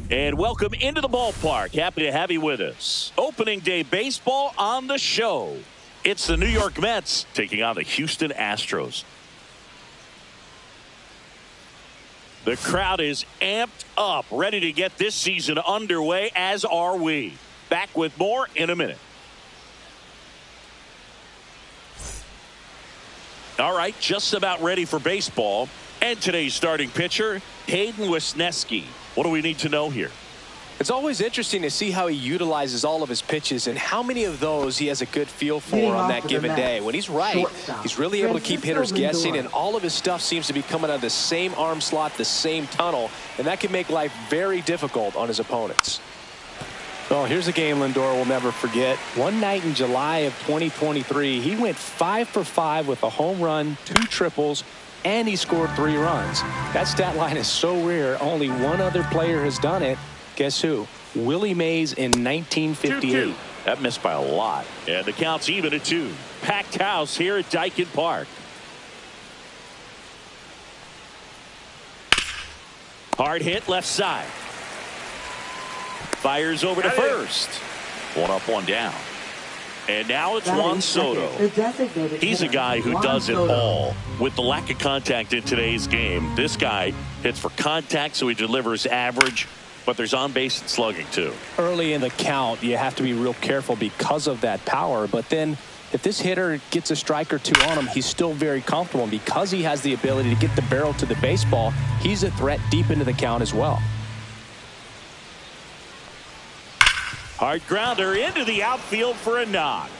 And welcome into the ballpark. Happy to have you with us. Opening day baseball on the show. It's the New York Mets taking on the Houston Astros. The crowd is amped up, ready to get this season underway, as are we. Back with more in a minute. All right, just about ready for baseball. And today's starting pitcher, Hayden Wesneski. What do we need to know here? It's always interesting to see how he utilizes all of his pitches and how many of those he has a good feel for on that given day. When he's right, he's really able to keep hitters guessing, and all of his stuff seems to be coming out of the same arm slot, the same tunnel, and that can make life very difficult on his opponents. Well, here's a game Lindor will never forget. One night in July of 2023, he went 5 for 5 with a home run, 2 triples, and he scored 3 runs. That stat line is so rare, only one other player has done it. Guess who? Willie Mays in 1958. 2-2. That missed by a lot. And the count's even at 2. Packed house here at Daikin Park. Hard hit left side. Fires over to first. 1 up, 1 down. And now it's Juan Soto. He's a guy who does it all. With the lack of contact in today's game, this guy hits for contact, so he delivers average, but there's on base and slugging too. Early in the count, you have to be real careful because of that power, but then if this hitter gets a strike or 2 on him, he's still very comfortable, and because he has the ability to get the barrel to the baseball, he's a threat deep into the count as well. Hard grounder into the outfield for a knock.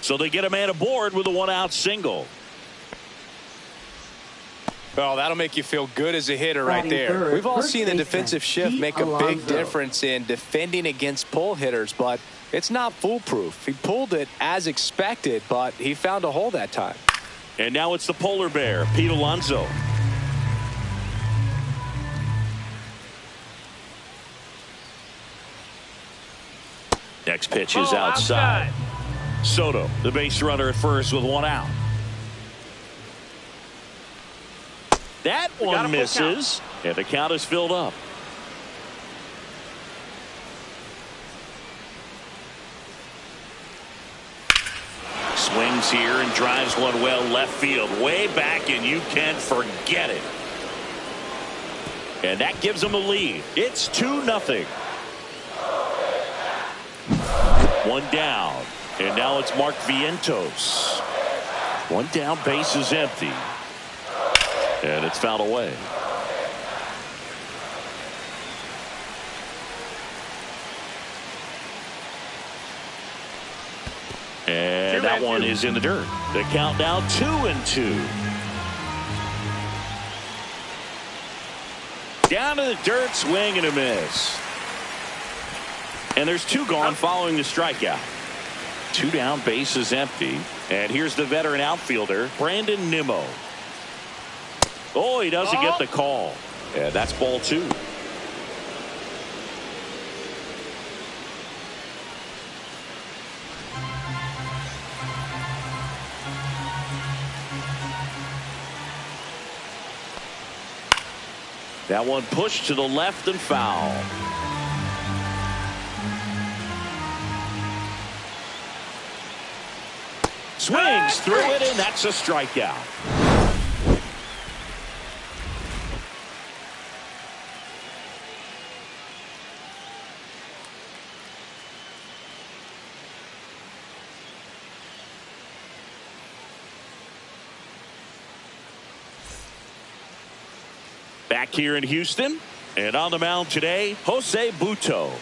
So they get a man aboard with a 1-out single. Well, that'll make you feel good as a hitter right there. We've all seen the defensive shift make a big difference in defending against pull hitters, but it's not foolproof. He pulled it as expected, but he found a hole that time. And now it's the polar bear, Pete Alonso. Next pitch is outside. Soto, the base runner at first with 1 out. That one misses, and the count is filled up. Swings here and drives one well left field, way back, and you can forget it. And that gives them a lead. It's 2-0. 1 down, and now it's Mark Vientos. 1 down, base is empty, and it's fouled away. And that one is in the dirt. The count now 2-2. Down to the dirt, swing and a miss. And there's 2 gone following the strikeout. 2 down, base is empty. And here's the veteran outfielder, Brandon Nimmo. Oh, he doesn't get the call. And that's ball 2. That one pushed to the left and foul. Swings through it, and that's a strikeout. Back here in Houston, and on the mound today, Jose Butto.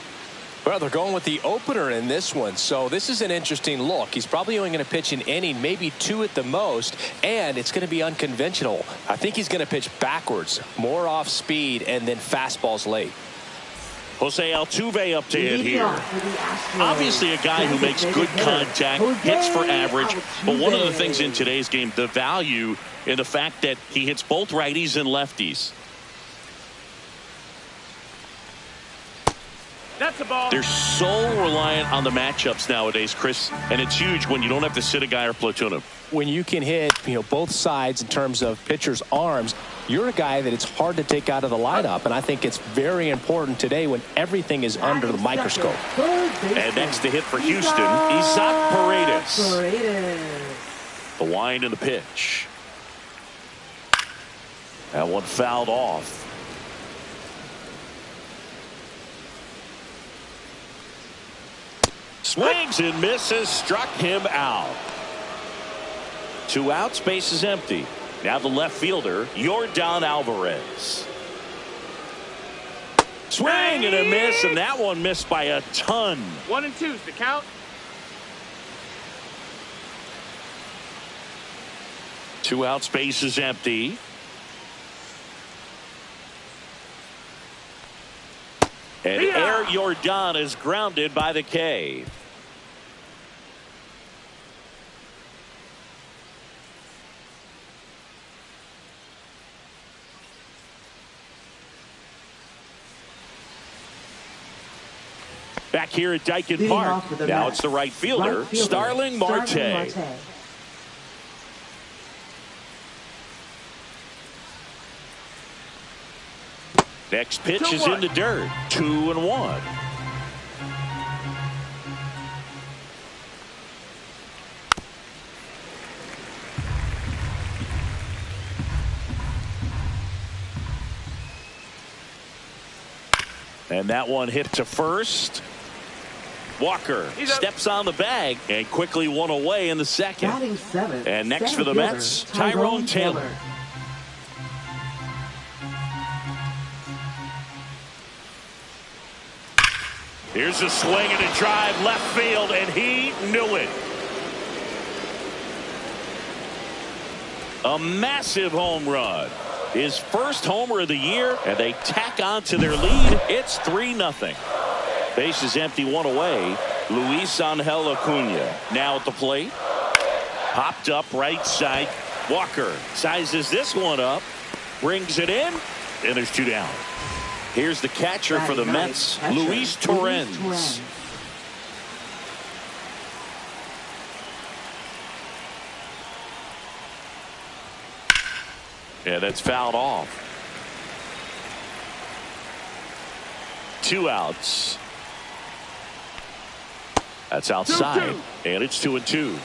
Well, they're going with the opener in this one, so this is an interesting look. He's probably only going to pitch an inning, maybe 2 at the most, and it's going to be unconventional. I think he's going to pitch backwards, more off speed, and then fastballs late. Jose Altuve up to hit here. Obviously a guy who makes good contact, hits for average, but one of the things in today's game, the value in the fact that he hits both righties and lefties. That's a ball. They're so reliant on the matchups nowadays, Chris, and it's huge when you don't have to sit a guy or platoon him. When you can hit, both sides in terms of pitchers' arms, you're a guy that it's hard to take out of the lineup, and I think it's very important today when everything is under the microscope. And next to hit for Houston, Isaac Paredes. The wind and the pitch. That one fouled off. Swings and misses, struck him out. 2 outs, base is empty. Now the left fielder, Yordan Alvarez. Swing and a miss, and that one missed by a ton. 1 and 2's the count. 2 outs, base is empty. And Air Yordan is grounded by the K. Back here at Daikin Park. Now it's the right fielder, Starling Marte. Next pitch is in the dirt. 2-1. And that one hit to first. Walker steps on the bag and quickly one away in the second. And next for the Mets, Tyrone Taylor. Here's a swing and a drive left field, and he knew it. A massive home run. His first homer of the year, and they tack on to their lead. It's 3-0. Base is empty, 1 away. Luis Angel Acuna now at the plate. Popped up right side. Walker sizes this one up, brings it in, and there's 2 down. Here's the catcher for the Mets, Luis Torrens. Yeah, that's fouled off. 2 outs. That's outside, and it's 2-2.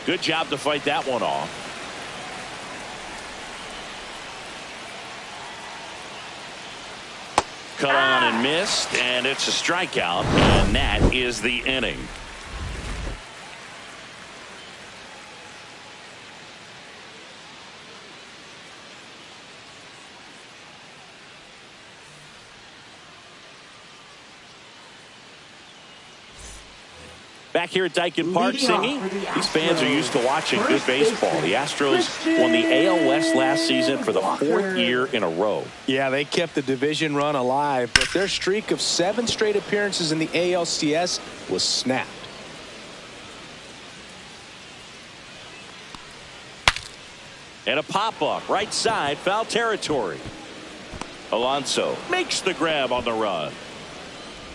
Good job to fight that one off. Cut on and missed, and it's a strikeout, and that is the inning. Back here at Daikin Park, singing. These fans are used to watching good baseball. The Astros won the AL West last season for the 4th year in a row. Yeah, they kept the division run alive, but their streak of 7 straight appearances in the ALCS was snapped. And a pop-up, right side, foul territory. Alonso makes the grab on the run.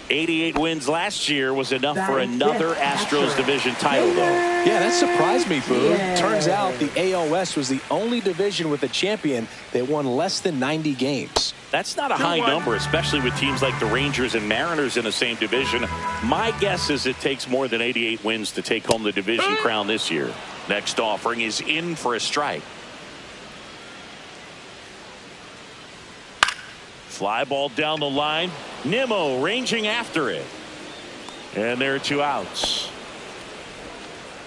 88 wins last year was enough for another Astros division title, though. Yeah, that surprised me, Boo. Turns out the AL West was the only division with a champion that won less than 90 games. That's not a high number, especially with teams like the Rangers and Mariners in the same division. My guess is it takes more than 88 wins to take home the division crown this year. Next offering is in for a strike. Fly ball down the line. Nimmo ranging after it. And there are 2 outs.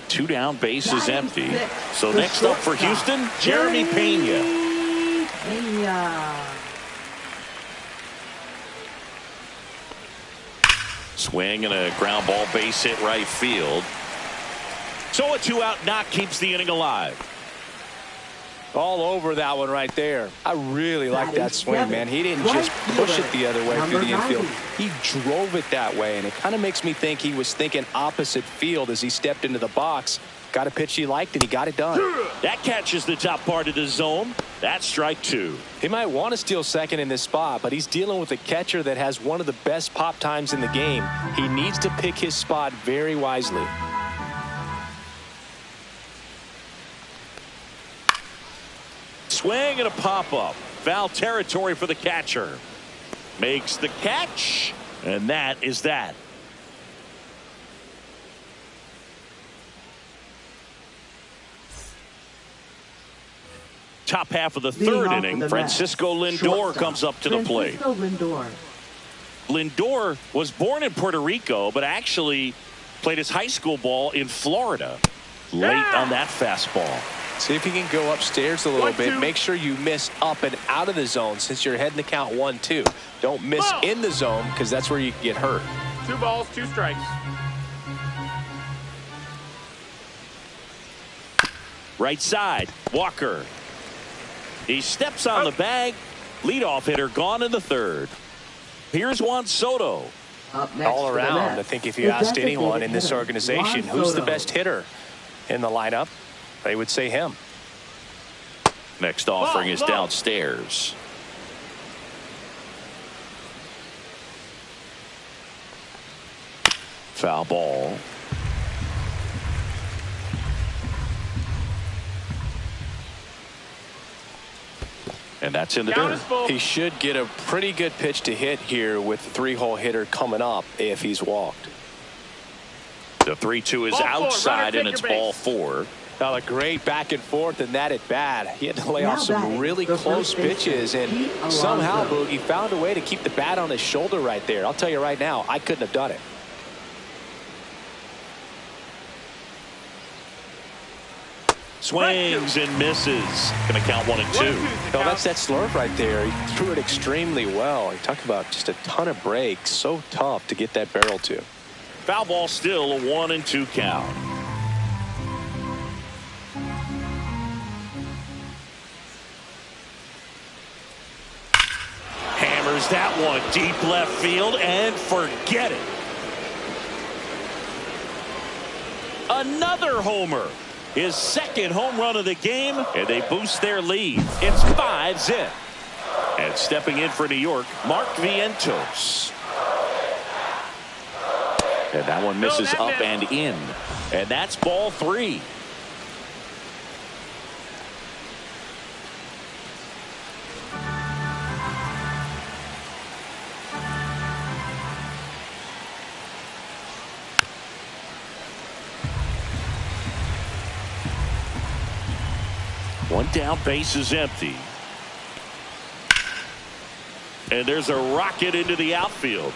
2 down, base is empty. So next up for Houston, Jeremy Pena. Swing and a ground ball, base hit right field. So a 2-out knock keeps the inning alive. All over that one right there. I really like that swing, man. He didn't just push it the other way through the infield. He drove it that way, and it kind of makes me think he was thinking opposite field as he stepped into the box. Got a pitch he liked, and he got it done. That catches the top part of the zone. That's strike two. He might want to steal second in this spot, but he's dealing with a catcher that has one of the best pop times in the game. He needs to pick his spot very wisely. Swing and a pop-up. Foul territory for the catcher. Makes the catch, and that is that. Top half of the third inning, Francisco Lindor comes up to the plate. Lindor was born in Puerto Rico, but actually played his high school ball in Florida. Late on that fastball. See if you can go upstairs a little bit. Make sure you miss up and out of the zone since you're heading to count 1-2. Don't miss in the zone because that's where you can get hurt. 2 balls, 2 strikes. Right side, Walker. He steps on the bag. Leadoff hitter gone in the third. Here's Juan Soto. All around, I think if you asked anyone in this organization who's the best hitter in the lineup, they would say him. Next offering is downstairs. Foul ball. And that's in the dirt. He should get a pretty good pitch to hit here with the 3-hole hitter coming up if he's walked. The 3-2 is outside, and it's ball 4. Now a great back and forth in that at bat. He had to lay off some really close pitches, and somehow Boogie found a way to keep the bat on his shoulder right there. I'll tell you right now, I couldn't have done it. Swings and misses. Gonna count 1 and 2. No, that's that slurve right there. He threw it extremely well. He talked about just a ton of breaks. So tough to get that barrel to. Foul ball, still a 1 and 2 count. Hammers that one deep left field and forget it. Another homer. His second home run of the game, and they boost their lead. It's 5-0. And stepping in for New York, Mark Vientos. And that one misses up and in. And that's ball 3. One down, base is empty. And there's a rocket into the outfield.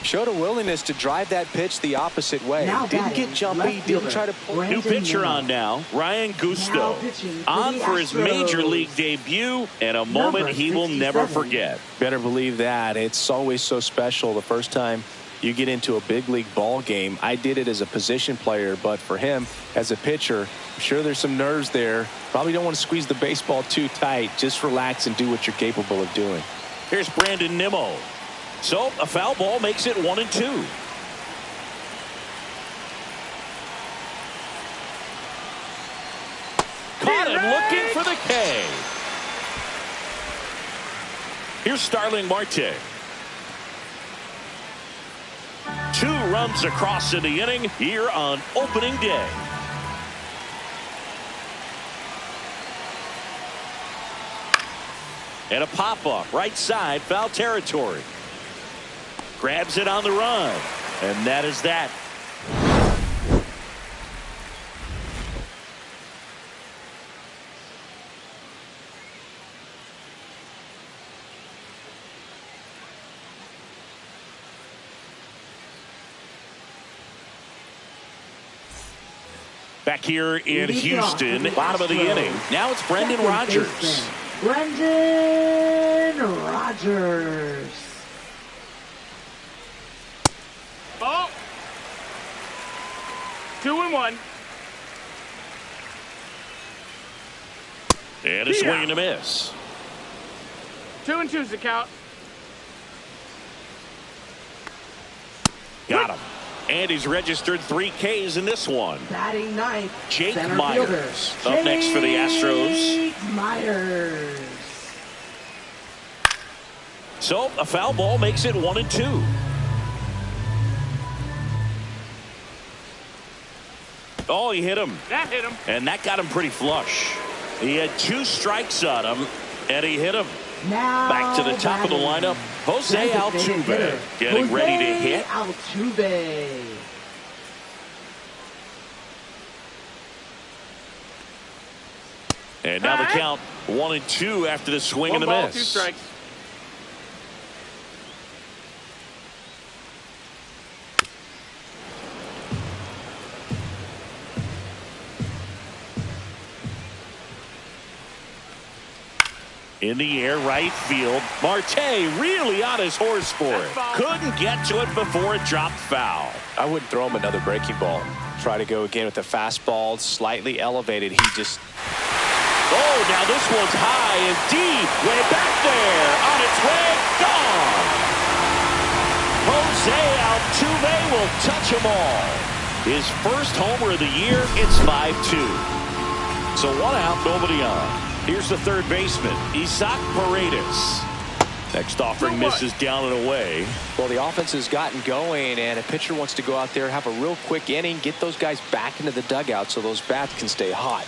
Showed a willingness to drive that pitch the opposite way. Didn't get jumpy, didn't try to pull. New pitcher on now, Ryan Gusto. On for his major league debut, and a moment he will never forget. Better believe that. It's always so special the first time you get into a big league ball game. I did it as a position player, but for him as a pitcher, I'm sure there's some nerves there. Probably don't want to squeeze the baseball too tight. Just relax and do what you're capable of doing. Here's Brandon Nimmo. So a foul ball makes it 1 and 2. Caught him looking for the K. Here's Starling Marte. 2 runs across in the inning here on opening day. And a pop-up right side, foul territory. Grabs it on the run, and that is that. Back here in Houston, bottom of the inning. Now it's Brendan Rodgers. Brendan Rodgers. 2-1. And a swing and a miss. 2-2's the count. Got him. And he's registered 3 Ks in this one. Batting ninth, Jake center Myers fielder. up next for the Astros. Jake Myers. So a foul ball makes it 1-2. Oh, he hit him. That hit him. And that got him pretty flush. He had 2 strikes on him, and he hit him. Now Back to the top of the lineup, Jose Altuve getting ready to hit. Altuve. And now the count 1-2 after the swing and the 1 ball, miss. 2 strikes. In the air, right field. Marte really on his horse for it. Couldn't get to it before it dropped foul. I wouldn't throw him another breaking ball. Try to go again with the fastball, slightly elevated. He just... Oh, now this one's high and deep. Way back there. On its way. Gone. Jose Altuve will touch them all. His first homer of the year. It's 5-2. So 1 out, nobody on. Here's the third baseman, Isaac Paredes. Next offering misses down and away. Well, the offense has gotten going, and a pitcher wants to go out there, have a real quick inning, get those guys back into the dugout so those bats can stay hot.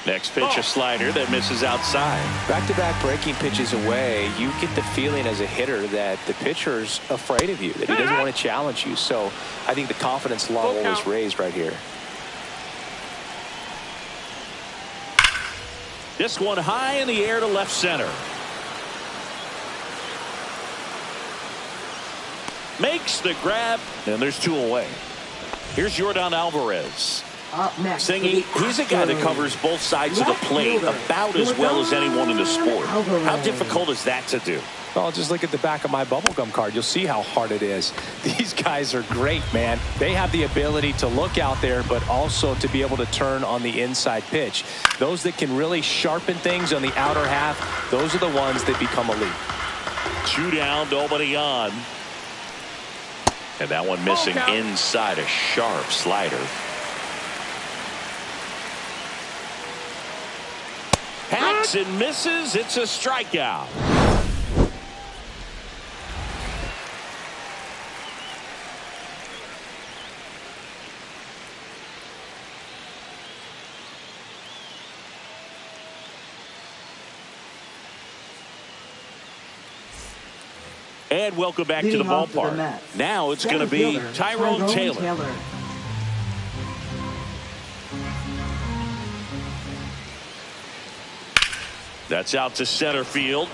Next pitch, a slider that misses outside. Back-to-back breaking pitches away, you get the feeling as a hitter that the pitcher's afraid of you, that he doesn't want to challenge you. So I think the confidence level is raised right here. This one high in the air to left center. Makes the grab, and there's 2 away. Here's Yordan Alvarez. Up next, Singing, he's a guy that covers both sides of the plate about as well as anyone in the sport. How difficult is that to do? Well, just look at the back of my bubblegum card. You'll see how hard it is. These guys are great, man. They have the ability to look out there, but also to be able to turn on the inside pitch. Those that can really sharpen things on the outer half, those are the ones that become elite. 2 down, nobody on. And that one missing inside, a sharp slider. Hacks and misses. It's a strikeout. And welcome back to the ballpark. Now it's going to be Tyrone Taylor. That's out to center field.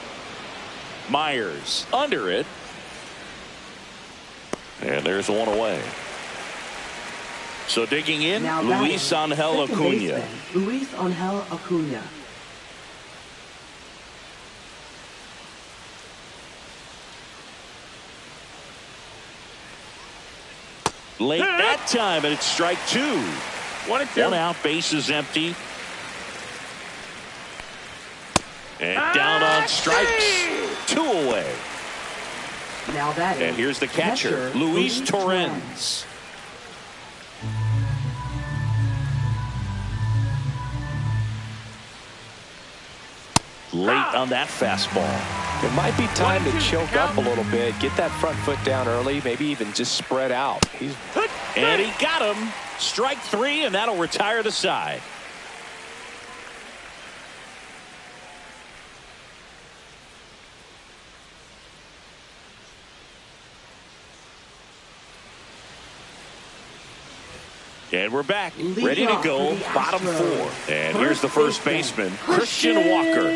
Myers under it. And there's 1 away. So digging in, Luis Angel Acuna. Luis Angel Acuna. Late that time, and it's strike 2. 1-2. 1 out, bases empty. And down on strikes. 2 away. Now that and here's the catcher, Luis Torrens. Late on that fastball. It might be time to choke up a little bit, get that front foot down early, maybe even just spread out. And he got him. Strike 3, and that'll retire the side. And we're back, ready to go, bottom 4. And here's the first baseman, Christian Walker.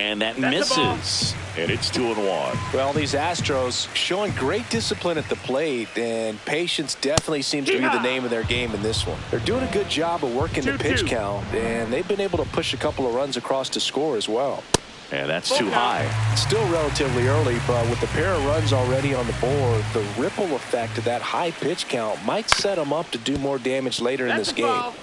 And that That's the ball. misses. And it's 2-1. Well, these Astros showing great discipline at the plate, and patience definitely seems to be the name of their game in this one. They're doing a good job of working the pitch count, and they've been able to push a couple of runs across to score as well. And that's too high. Still relatively early, but with the pair of runs already on the board, the ripple effect of that high pitch count might set them up to do more damage later in this game. Ball.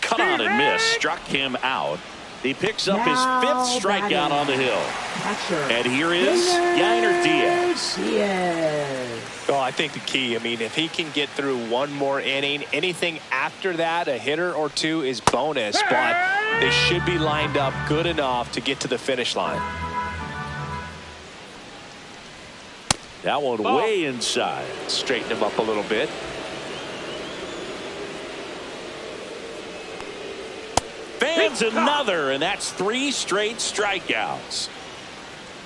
Cut on and miss. Struck him out. He picks up his 5th strikeout on the hill. And here is Yainer Diaz. Well, I think the key, I mean, if he can get through one more inning, anything after that, a hitter or two is bonus, but they should be lined up good enough to get to the finish line. That one way inside. Straighten him up a little bit. Fans another, and that's 3 straight strikeouts.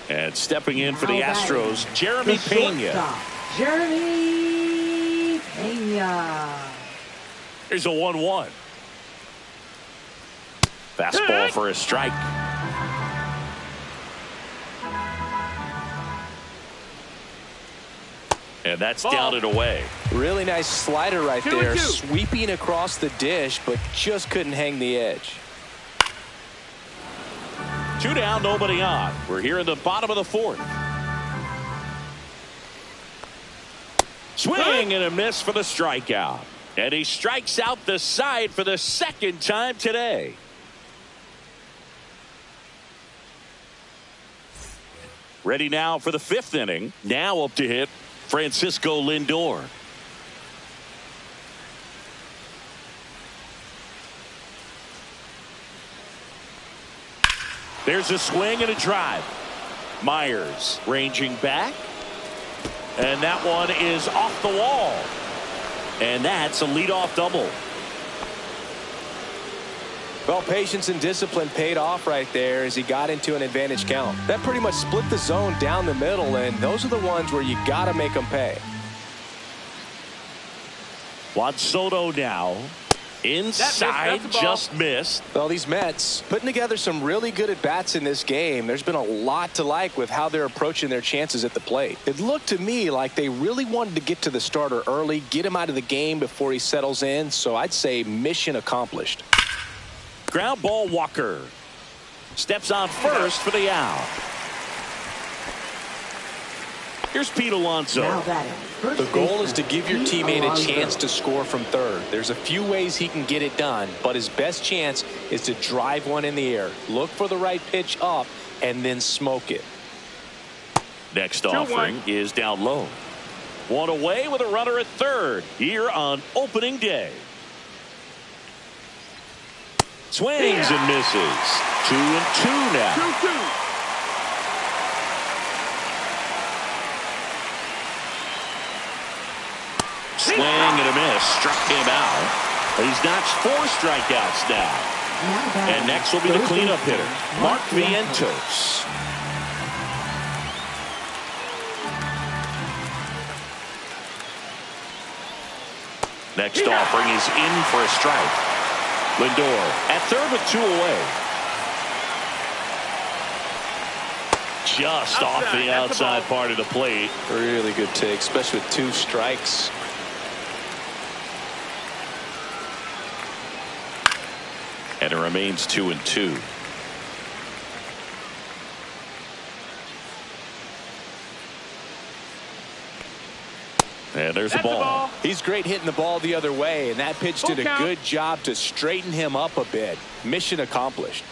And stepping in for the Astros, Jeremy Pena. Jeremy Pena. Here's a 1-1. Fastball for a strike. And that's down and away. Really nice slider right there, 2-2. sweeping across the dish, but just couldn't hang the edge. 2 down, nobody on. We're here in the bottom of the 4th. Swing and a miss for the strikeout. And he strikes out the side for the 2nd time today. Ready now for the 5th inning. Now up to hit Francisco Lindor. There's a swing and a drive. Myers ranging back. And that one is off the wall. And that's a leadoff double. Well, patience and discipline paid off right there as he got into an advantage count. That pretty much split the zone down the middle, and those are the ones where you got to make them pay. Juan Soto now. Inside, just missed. Well, these Mets putting together some really good at-bats in this game. There's been a lot to like with how they're approaching their chances at the plate. It looked to me like they really wanted to get to the starter early, get him out of the game before he settles in, so I'd say mission accomplished. Ground ball, Walker. Steps on first for the out. Here's Pete Alonso. The goal is to give your teammate a chance to score from third. There's a few ways he can get it done, but his best chance is to drive one in the air. Look for the right pitch up and then smoke it. Next offering is down low. One away with a runner at third here on opening day. Swings and misses. 2-2 now. 2-2. Swing and a miss. Struck him out. He's notched 4 strikeouts now. And next will be the cleanup hitter, Mark Vientos. Next offering is in for a strike. Lindor at third with 2 away. Just off the outside part of the plate. Really good take, especially with 2 strikes. And it remains 2-2. And there's a ball. He's great hitting the ball the other way, and that pitch did a good job to straighten him up a bit. Mission accomplished.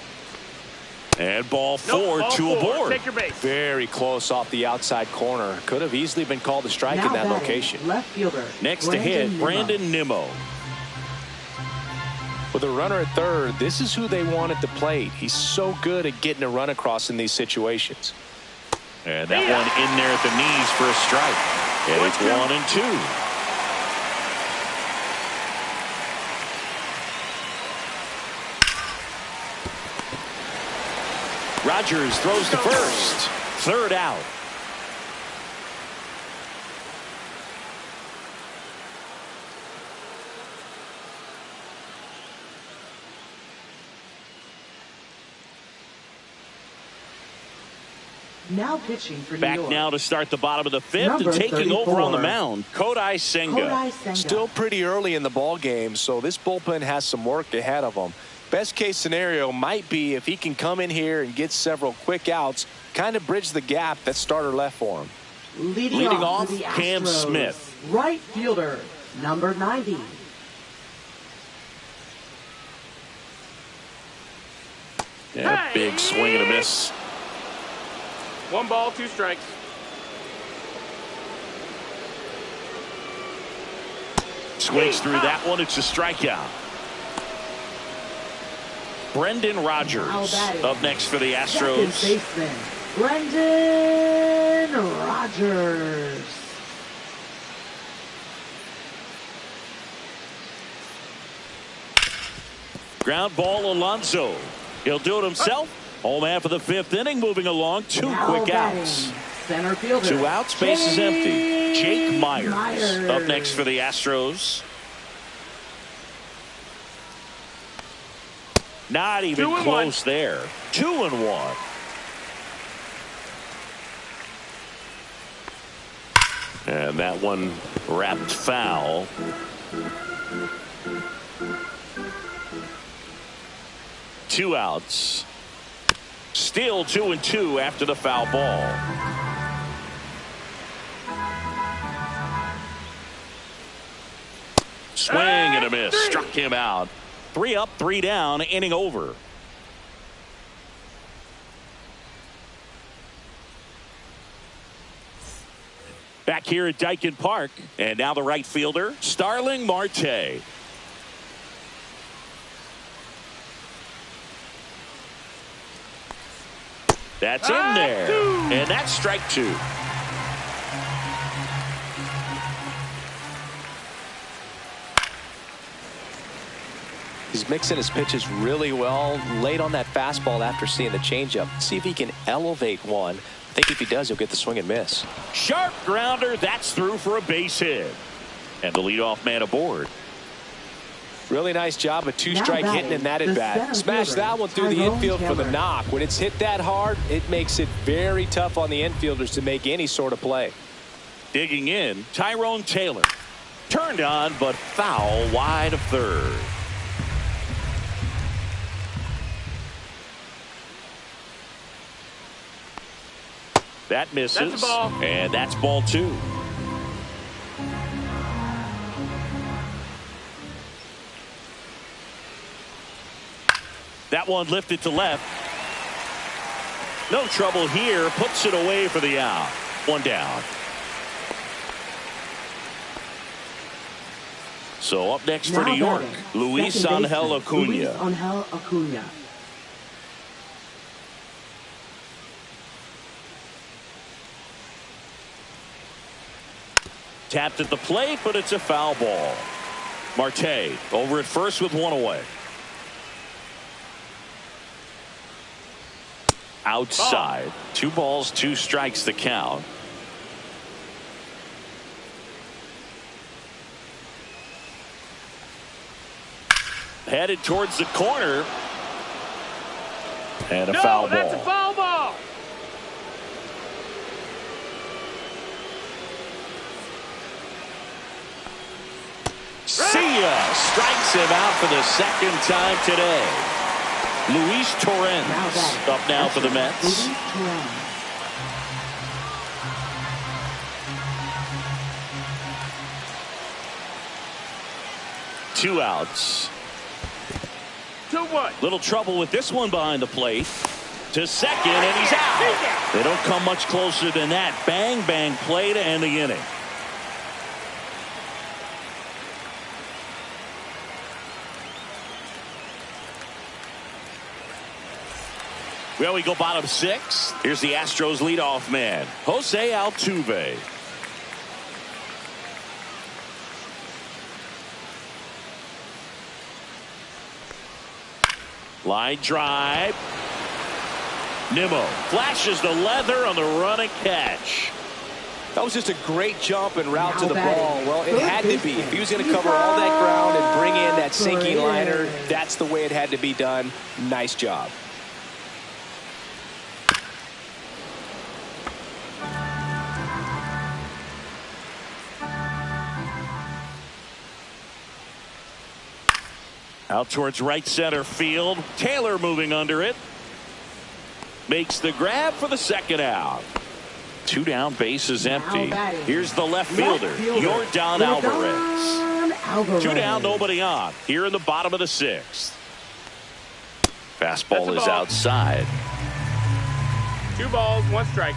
And ball 4, 2 aboard. Take your base. Very close off the outside corner. Could have easily been called a strike in that location. Left fielder. Next to hit, Brandon Nimmo. With a runner at third, this is who they want at the plate. He's so good at getting a run across in these situations. And that one in there at the knees for a strike. And it's 1-2. Rogers throws to first. Third out. Now pitching for New Back York. now to start the bottom of the fifth Number and taking 34. over on the mound, Kodai Senga. Still pretty early in the ball game, so this bullpen has some work ahead of them. Best case scenario might be if he can come in here and get several quick outs, kind of bridge the gap that starter left for him. Leading off for the Cam Astros, Smith. right fielder, number 90. Yeah, big swing and a miss. 1 ball, 2 strikes. Swings through that one. It's a strikeout. Brendan Rodgers up next for the Astros. Second baseman, Brendan Rodgers. Ground ball, Alonso. He'll do it himself. Home half of the 5th inning, moving along. 2 Now quick batting, outs. Center fielder, 2 outs, bases empty. Jake Myers up next for the Astros. Not even 2-1. close there. 2-1. And that one wrapped foul. Two outs. Still 2-2 after the foul ball. Swing and a miss. Struck him out. 3 up, 3 down, inning over. Back here at Dyken Park, and now the right fielder, Starling Marte. That's in there, and that's strike 2. He's mixing his pitches really well. Late on that fastball after seeing the changeup. See if he can elevate one. I think if he does, he'll get the swing and miss. Sharp grounder. That's through for a base hit. And the leadoff man aboard. Really nice job of 2-strike hitting in that at bat. Smashed that one through the infield for the knock. When it's hit that hard, it makes it very tough on the infielders to make any sort of play. Digging in, Tyrone Taylor. Turned on, but foul wide of third. That misses. That's a ball. And that's ball 2. That one lifted to left. No trouble here. Puts it away for the out. 1 down. So up next for New York, Luis Angel Acuna. Luis Angel Acuna. Tapped at the plate, but it's a foul ball. Marte over at first with 1 away. Outside. 2 balls, 2 strikes the count. Headed towards the corner. And a foul ball. That's a foul ball. See ya. Strikes him out for the 2nd time today. Luis Torrens up now for the Mets. Luis Torrens. Two outs. 2-1. Little trouble with this one behind the plate. To second, and he's out. They don't come much closer than that. Bang, bang play to end the inning. Well, we go bottom 6. Here's the Astros leadoff man, Jose Altuve. Line drive. Nimmo flashes the leather on the run and catch. That was just a great jump and route to the ball. Well, it had to be. If he was going to cover all that ground and bring in that sinking liner, that's the way it had to be done. Nice job. Out towards right center field. Taylor moving under it. Makes the grab for the second out. 2 down, bases empty. Here's the left fielder, Yordan Alvarez. 2 down, nobody on. Here in the bottom of the 6th. Fastball is outside. 2 balls, 1 strike.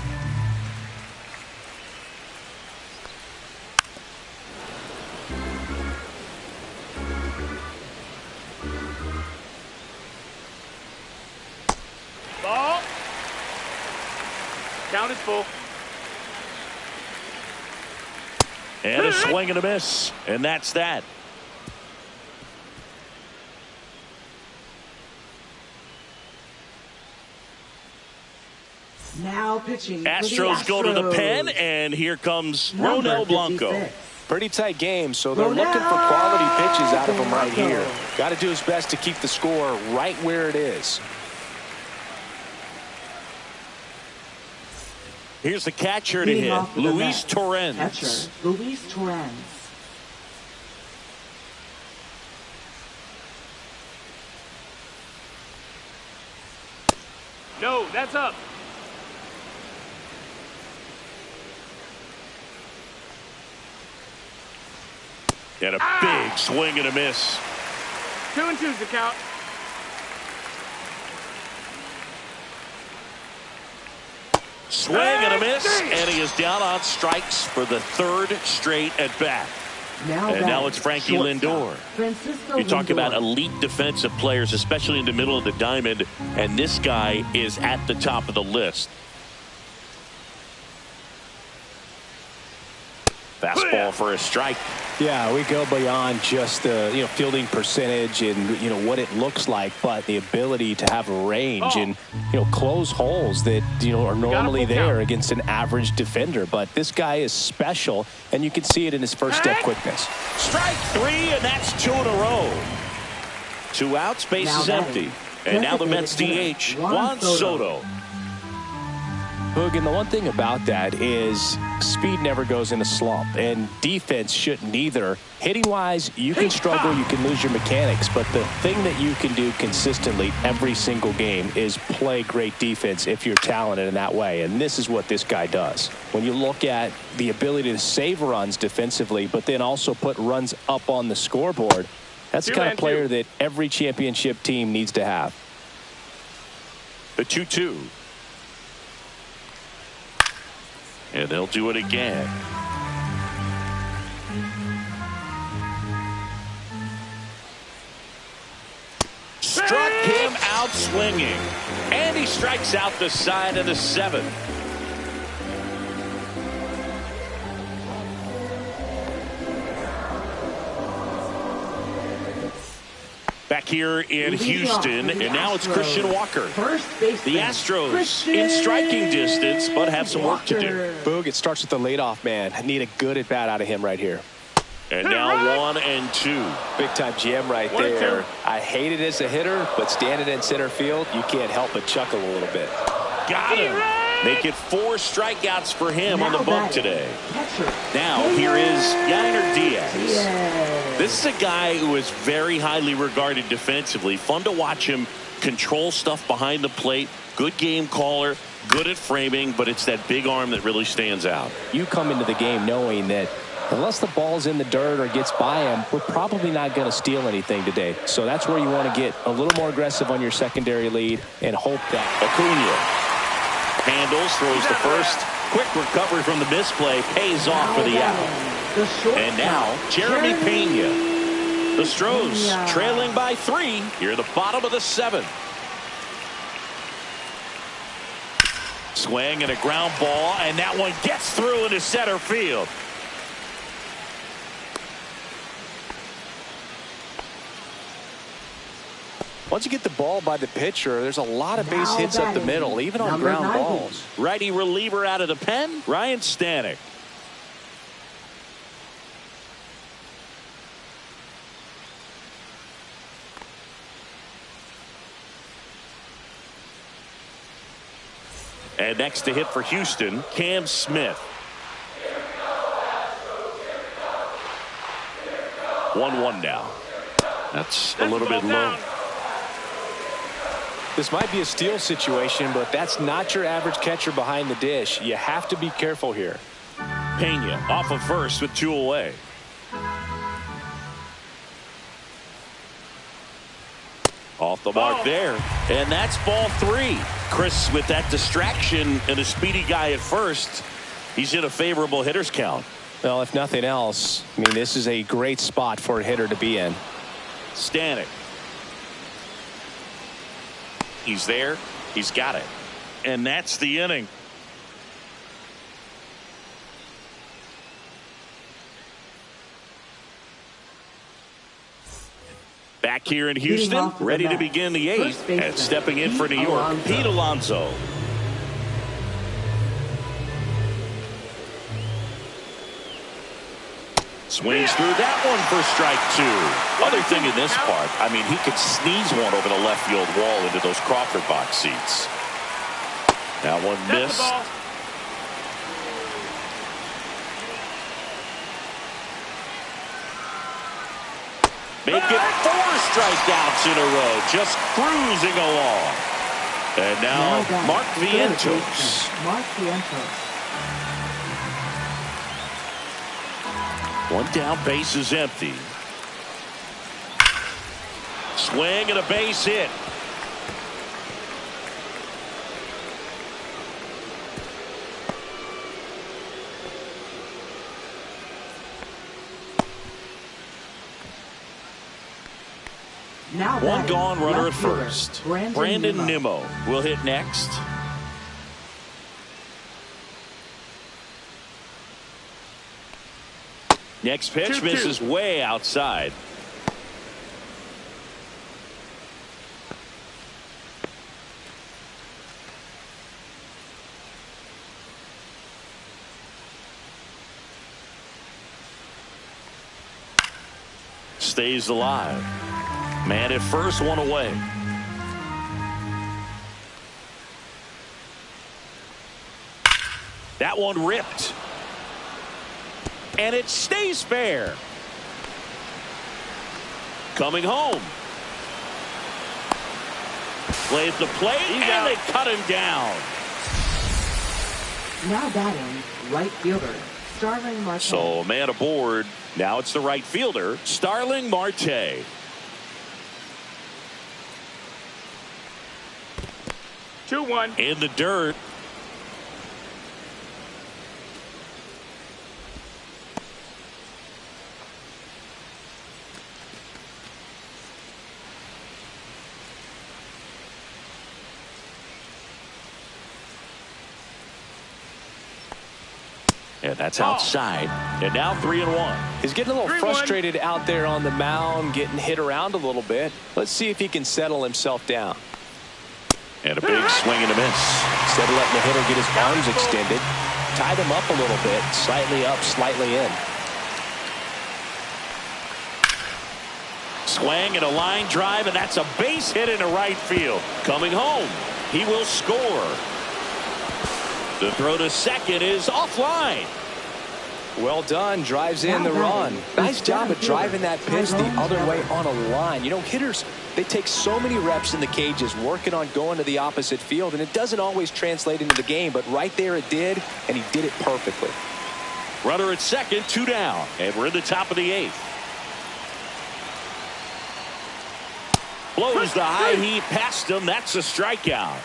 Ball. Count is full. And a swing and a miss. And that's that. Now pitching. Astros go to the pen, and here comes Ronel Blanco. Pretty tight game, so they're looking for quality pitches out of him right here. Got to do his best to keep the score right where it is. Here's the catcher to hit, Luis Torrens. Catcher, Luis Torrens. No, that's up. And a big swing and a miss. 2-2's the count. Swing and a miss, and he is down on strikes for the 3rd straight at bat. And now it's Frankie Lindor. You talk about elite defensive players, especially in the middle of the diamond, and this guy is at the top of the list. Fastball for a strike. Yeah, we go beyond just the fielding percentage and what it looks like, but the ability to have a range and close holes that are normally there against an average defender. But this guy is special, and you can see it in his first step quickness. Strike 3, and that's 2 in a row. 2 outs, bases empty, and now the Mets DH Juan Soto. Boog, and the one thing about that is speed never goes in a slump, and defense shouldn't either. Hitting-wise, you can struggle, you can lose your mechanics, but the thing that you can do consistently every single game is play great defense if you're talented in that way, and this is what this guy does. When you look at the ability to save runs defensively, but then also put runs up on the scoreboard, that's the kind of player that every championship team needs to have. The 2-2. And they'll do it again. Struck him out swinging. And he strikes out the side of the 7th. Back here in Houston, and now it's Christian Walker. The Astros in striking distance, but have some work to do. Boog, it starts with the leadoff man. I need a good at bat out of him right here. And now 1 and 2. Big time GM right there. I hate it as a hitter, but standing in center field, you can't help but chuckle a little bit. Got him. Make it 4 strikeouts for him on the bump today. Now here is Yainer Diaz. This is a guy who is very highly regarded defensively. Fun to watch him control stuff behind the plate. Good game caller, good at framing, but it's that big arm that really stands out. You come into the game knowing that unless the ball's in the dirt or gets by him, we're probably not going to steal anything today. So that's where you want to get a little more aggressive on your secondary lead and hope that Acuna handles, throws the first. Quick recovery from the misplay, pays off for the out. And now Jeremy Pena. The Astros trailing by 3 here at the bottom of the 7th. Swing and a ground ball, and that one gets through into center field. Once you get the ball by the pitcher, there's a lot of base hits up the middle, even on ground balls. Righty reliever out of the pen, Ryan Stanek. And next to hit for Houston, Cam Smith. 1-1 now. That's a little bit low. This might be a steal situation, but that's not your average catcher behind the dish. You have to be careful here. Pena off of first with 2 away. Off the mark there. And that's ball 3. Chris, with that distraction and a speedy guy at first, he's in a favorable hitter's count. Well, if nothing else, I mean, this is a great spot for a hitter to be in. Stanek. He's there. He's got it. And that's the inning. Back here in Houston, ready to begin the 8th, and stepping in for New York, Pete Alonso. Swings through that one for strike 2. Other thing in this part, I mean, he could sneeze one over the left field wall into those Crawford box seats. That one missed. Make it 4 strikeouts in a row, just cruising along. And now Mark Vientos. One down, base is empty. Swing and a base hit. One gone, runner at first. Brandon Nimmo will hit next. Next pitch misses way outside. Stays alive. Man at first, 1 away. That one ripped. And it stays fair. Coming home. Play at the plate, and they cut him down. Now batting, right fielder, Starling Marte. So a man aboard. Now it's the right fielder, Starling Marte. 2-1. In the dirt. And that's outside. And now 3-1. He's getting a little frustrated out there on the mound, getting hit around a little bit. Let's see if he can settle himself down. And a big swing and a miss. Instead of letting the hitter get his arms extended, tied him up a little bit, slightly up, slightly in. Swing and a line drive, and that's a base hit into right field. Coming home, he will score. The throw to second is offline. Well done. Drives in the run. Nice job of driving that pitch the other way on a line. You know, hitters, they take so many reps in the cages working on going to the opposite field, and it doesn't always translate into the game, but right there it did, and he did it perfectly. Runner at second, 2 down, and we're in the top of the 8th. Blows the high heat past him. That's a strikeout.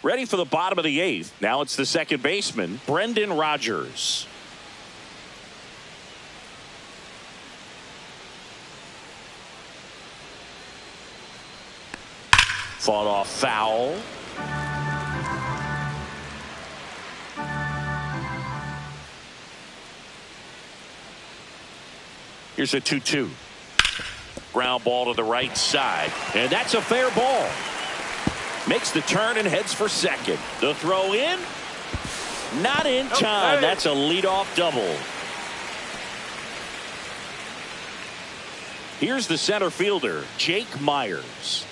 Ready for the bottom of the 8th. Now it's the second baseman, Brendan Rodgers. Fought off foul. Here's a 2-2. Ground ball to the right side. And that's a fair ball. Makes the turn and heads for second. The throw in. Not in time. That's a leadoff double. Here's the center fielder, Jake Myers.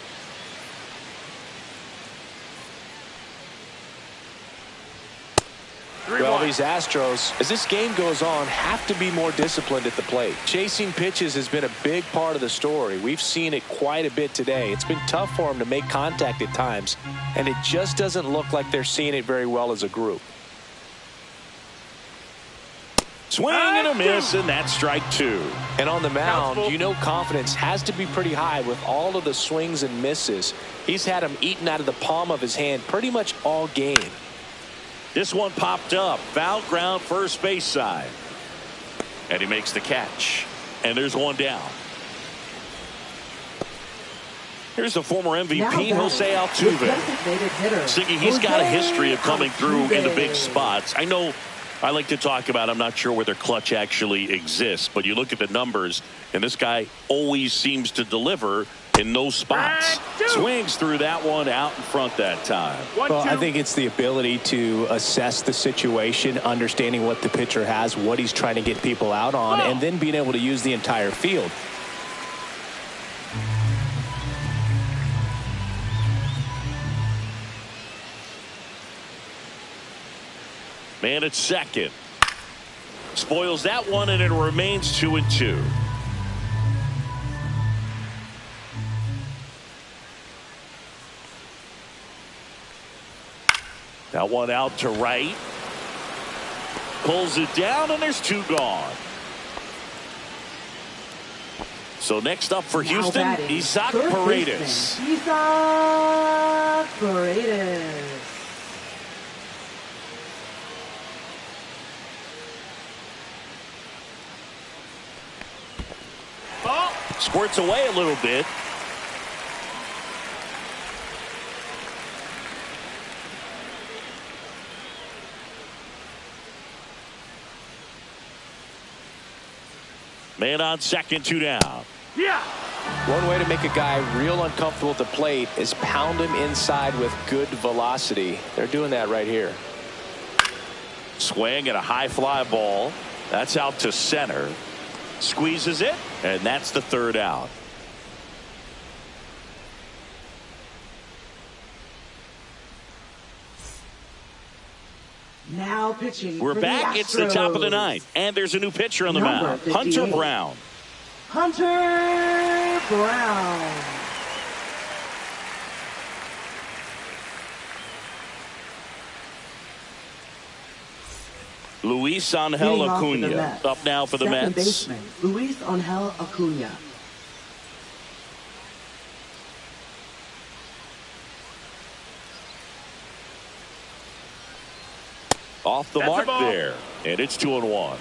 Well, 3-1. these Astros, as this game goes on, have to be more disciplined at the plate. Chasing pitches has been a big part of the story. We've seen it quite a bit today. It's been tough for them to make contact at times, and it just doesn't look like they're seeing it very well as a group. Swing and a miss, and that's strike 2. And on the mound, you know confidence has to be pretty high with all of the swings and misses. He's had them eaten out of the palm of his hand pretty much all game. This one popped up. Foul ground, first base side. And he makes the catch. And there's one down. Here's the former MVP, Jose Altuve. Siggy, he's got a history of coming through in the big spots. I know I like to talk about, I'm not sure whether clutch actually exists, but you look at the numbers, and this guy always seems to deliver in those spots. Swings through that one out in front that time. Well, I think it's the ability to assess the situation, understanding what the pitcher has, what he's trying to get people out on, and then being able to use the entire field. Man at second. Spoils that one, and it remains 2-2. That one out to right. Pulls it down, and there's 2 gone. So next up for Houston, Isaac Paredes. Isaac Paredes. Squirts away a little bit. Man on second, 2 down. Yeah. One way to make a guy real uncomfortable at the plate is pound him inside with good velocity. They're doing that right here. Swing and a high fly ball. That's out to center. Squeezes it, and that's the 3rd out. Now pitching. We're back. It's the top of the 9th, and there's a new pitcher on the mound. Hunter Brown. Hunter Brown. Luis Angel Acuna up now for the Second Mets. baseman, Luis Angel Acuna. Off the mark there, and it's 2-1.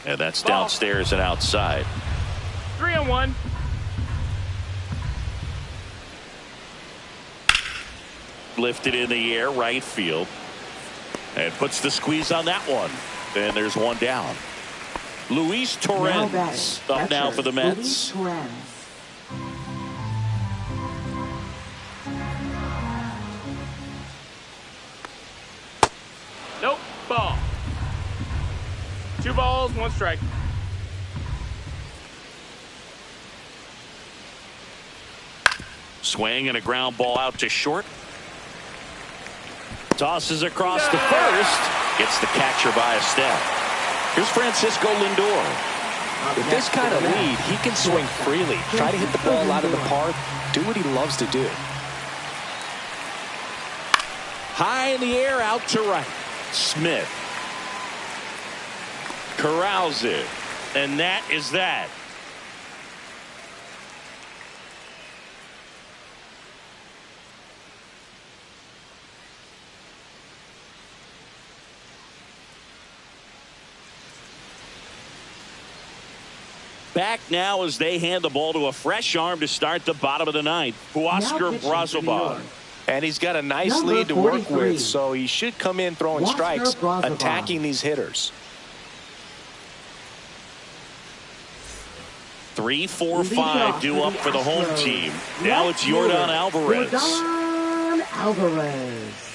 And that's downstairs and outside. 3-1. Lifted in the air, right field, and puts the squeeze on that one. And there's one down. Luis Torrens up now for the Mets. Nope. Ball. 2 balls, 1 strike. Swing and a ground ball out to short. Tosses across to first. Gets the catcher by a step. Here's Francisco Lindor. With this kind of lead, he can swing freely, try to hit the ball out of the park, do what he loves to do. High in the air, out to right. Smith corrals it, and that is that. Back now as they hand the ball to a fresh arm to start the bottom of the 9th. Huascar Brazoban. And he's got a nice lead to work with, so he should come in throwing strikes, attacking these hitters. 3, 4, 5 due up for the home team. Now it's Yordan Alvarez. Yordan Alvarez.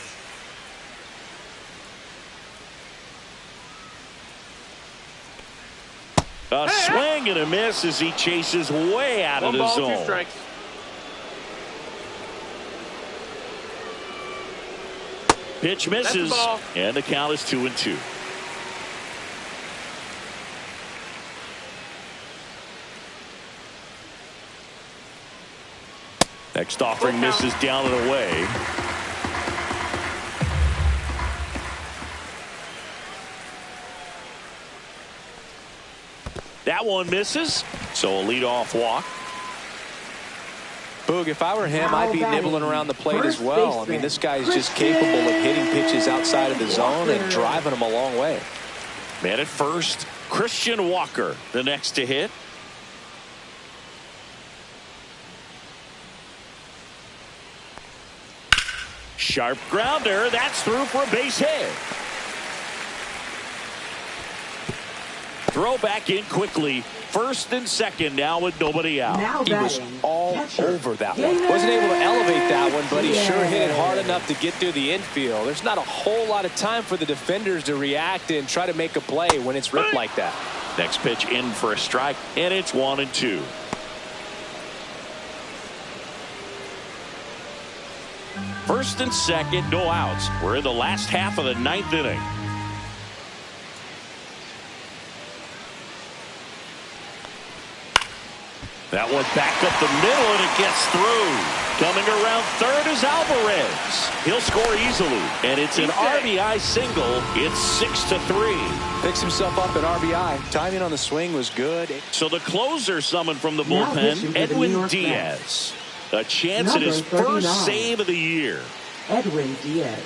A swing and a miss as he chases way out of the 1 ball, zone. 2 strikes. Pitch misses, and the count is 2-2. Next offering misses down and away. That one misses, so a leadoff walk. Boog, if I were him, I'd be nibbling around the plate as well. I mean, this guy is just capable of hitting pitches outside of the zone and driving them a long way. Man at first, Christian Walker, the next to hit. Sharp grounder. That's through for a base hit. Throw back in quickly. First and second now with nobody out. He was all over that one. Wasn't able to elevate that one, but he sure hit it hard enough to get through the infield. There's not a whole lot of time for the defenders to react and try to make a play when it's ripped like that. Next pitch in for a strike, and it's 1-2. First and second, no outs. We're in the last half of the 9th inning. That one back up the middle, and it gets through. Coming around third is Alvarez. He'll score easily, and it's an RBI single. It's 6-3. Picks himself up at RBI. Timing on the swing was good. So the closer summoned from the bullpen, Edwin Diaz. A chance at his first save of the year. Edwin Diaz.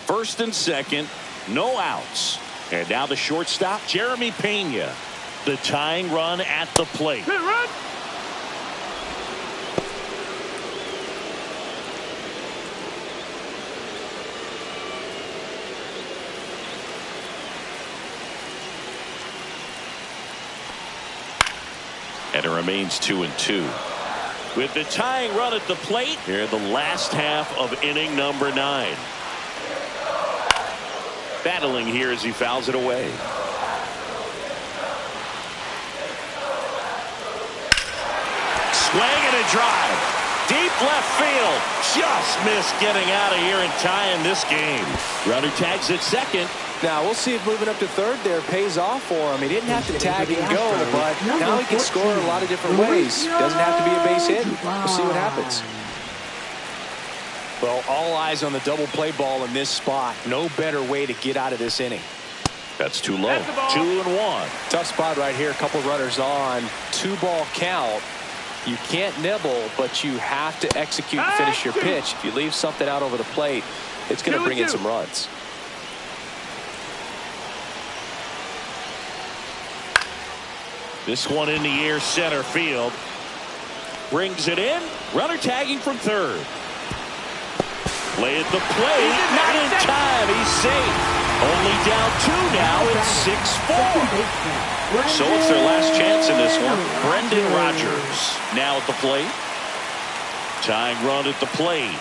First and second, no outs. And now the shortstop, Jeremy Pena. The tying run at the plate. Good run. And it remains 2-2. With the tying run at the plate, here in the last half of inning number 9. Battling here as he fouls it away. Swing and a drive. Deep left field. Just missed getting out of here and tying this game. Runner tags at second. Now we'll see if moving up to third there pays off for him. He didn't have to tag and go, but now he can score a lot of different ways. Doesn't have to be a base hit. We'll see what happens. Well, all eyes on the double play ball in this spot. No better way to get out of this inning. That's too low. 2-1. Tough spot right here. A couple runners on. 2-ball count. You can't nibble, but you have to execute and finish your pitch. If you leave something out over the plate, it's going to bring in some runs. This one in the air, center field. Brings it in. Runner tagging from third. Play at the plate. Not in time. He's safe. Only down 2 now. It's 6-4. So it's their last chance in this one. Brendan Rodgers now at the plate. Tying run at the plate.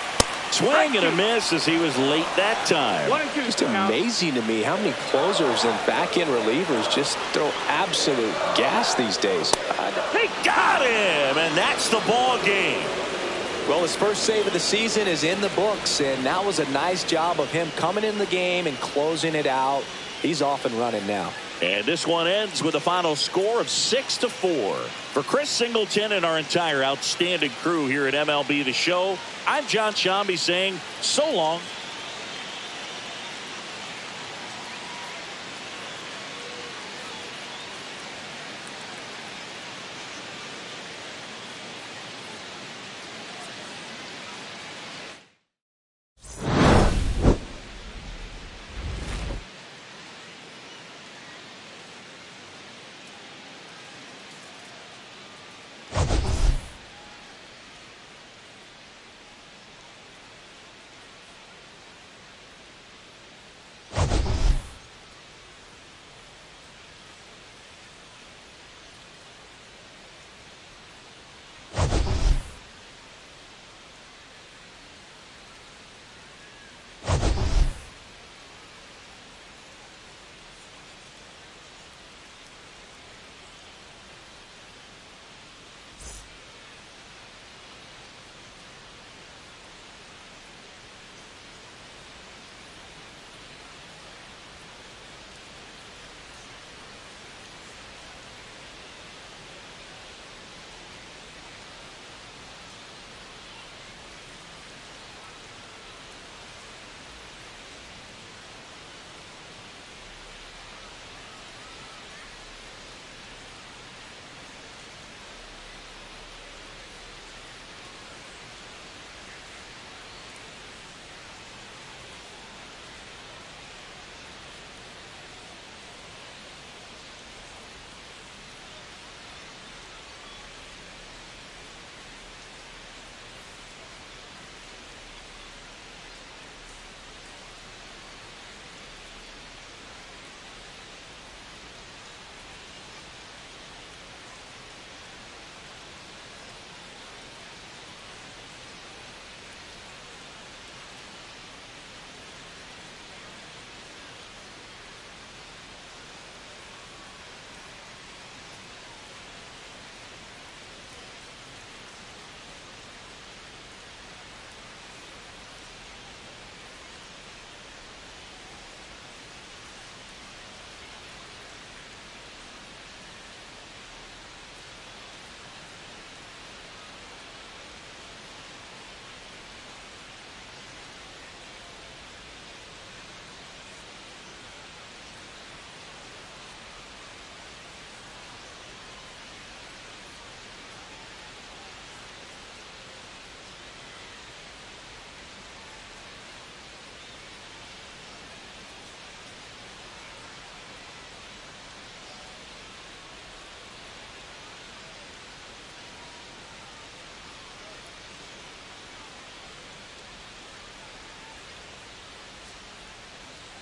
Swing and a miss as he was late that time. Just amazing to me how many closers and back-end relievers just throw absolute gas these days. They got him, and that's the ball game. Well, his first save of the season is in the books, and that was a nice job of him coming in the game and closing it out. He's off and running now. And this one ends with a final score of 6-4. For Chris Singleton and our entire outstanding crew here at MLB The Show, I'm John Shambi saying so long.